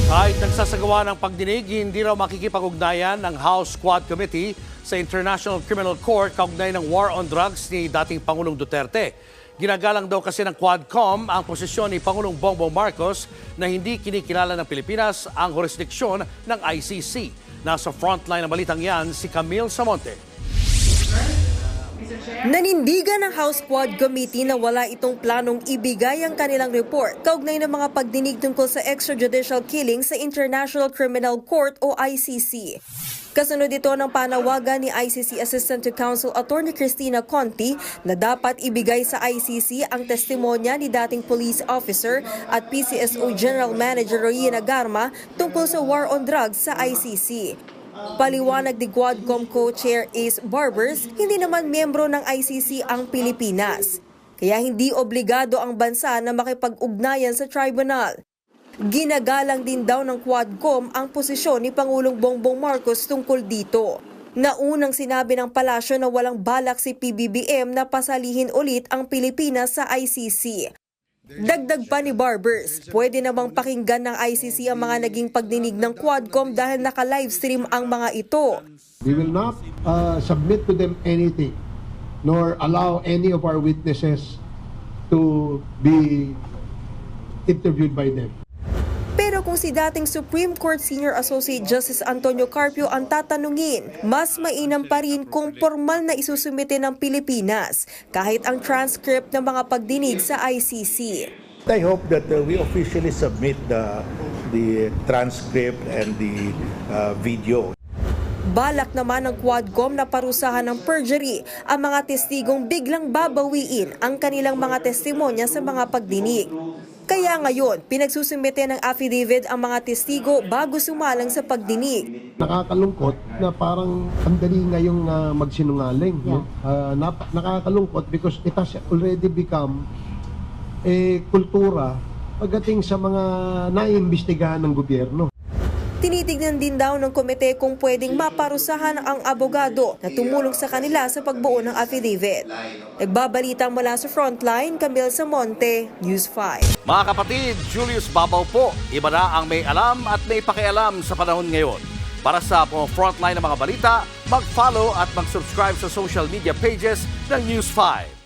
Kahit nagsasagawa ng pagdinig, hindi raw makikipag-ugnayan ng House Quad Committee sa International Criminal Court kaugnay ng war on drugs ni dating Pangulong Duterte. Ginagalang daw kasi ng Quadcom ang posisyon ni Pangulong Bongbong Marcos na hindi kinikilala ng Pilipinas ang jurisdiksyon ng ICC. Nasa frontline ng balitang yan si Camille Samonte. Nanindigan ng House Quad Committee na wala itong planong ibigay ang kanilang report kaugnay ng mga pagdinig tungkol sa extrajudicial killing sa International Criminal Court o ICC. Kasunod ito ng panawagan ni ICC Assistant to Counsel Attorney Cristina Conti na dapat ibigay sa ICC ang testimonya ni dating police officer at PCSO General Manager Royina Garma tungkol sa war on drugs sa ICC. Paliwanag ni Quadcom Co-Chair Ace Barbers, hindi naman miyembro ng ICC ang Pilipinas. Kaya hindi obligado ang bansa na makipag-ugnayan sa tribunal. Ginagalang din daw ng Quadcom ang posisyon ni Pangulong Bongbong Marcos tungkol dito. Naunang sinabi ng palasyo na walang balak si PBBM na pasalihin ulit ang Pilipinas sa ICC. Dagdag pa ni Barbers, pwede namang pakinggan ng ICC ang mga naging pagdinig ng Quadcom dahil naka-livestream ang mga ito. We will not submit to them anything, nor allow any of our witnesses to be interviewed by them. Pero kung si dating Supreme Court Senior Associate Justice Antonio Carpio ang tatanungin, mas mainam pa rin kung formal na isusumite ng Pilipinas kahit ang transcript ng mga pagdinig sa ICC. I hope that we officially submit the transcript and the video. Balak naman ng Quadcom na parusahan ng perjury ang mga testigong biglang babawiin ang kanilang mga testimonya sa mga pagdinig. Kaya ngayon, pinagsusumite ng affidavit ang mga testigo bago sumalang sa pagdinig. Nakakalungkot na parang ang dali ngayong magsinungaling. No? Nakakalungkot because it has already become kultura pagdating sa mga naiimbestigahan ng gobyerno. Tinitignan din daw ng komite kung pwedeng maparusahan ang abogado na tumulong sa kanila sa pagbuo ng affidavit. Nagbabalita mula sa Frontline, Camille Samonte, News 5. Mga kapatid, Julius Babaw po. Iba na ang may alam at may pakialam sa panahon ngayon. Para sa Frontline ng mga balita, mag-follow at mag-subscribe sa social media pages ng News 5.